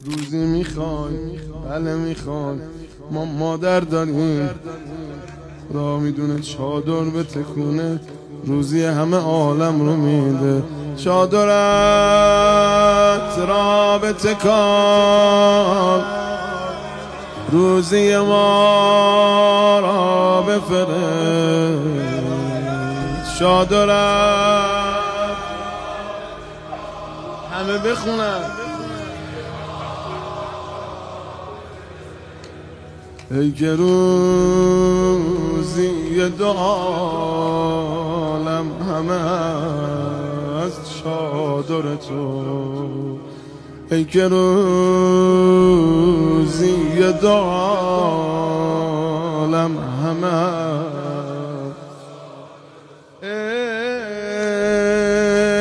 روزی میخوای بله میخوای ما مادر داریم را میدونه چادر به تکونه روزی همه عالم رو میده چادرت را به تکان روزی ما را بفرست چادرت همه بخونن ای که روزی دو عالم همه از چادر تو ای که روزی دو عالم همه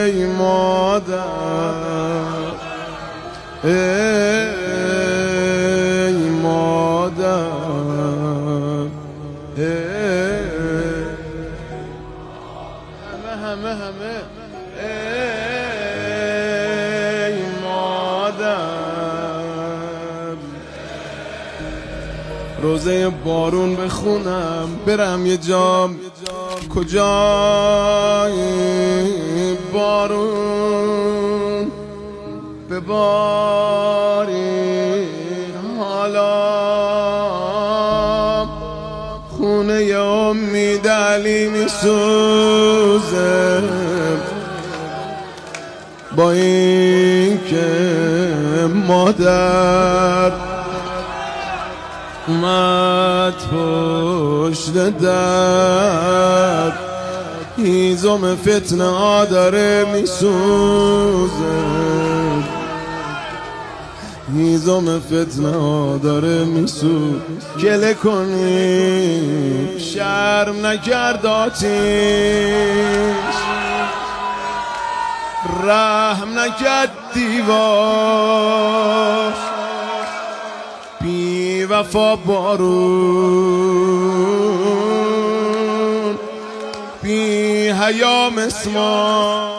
ای مادر ای مادر همه ای مادر روزه بارون بخونم برم یه جام کجای بارون بباری حالا خونه امید علی میسوزه با این که مادر اومد پشت در هیزم فتنه داره میسوزه هیزم فتنه داره میسوزه گله کنی شرم نکرد آتیش رحم نکرد دیوار بی وفا بارون بی حیا مسمار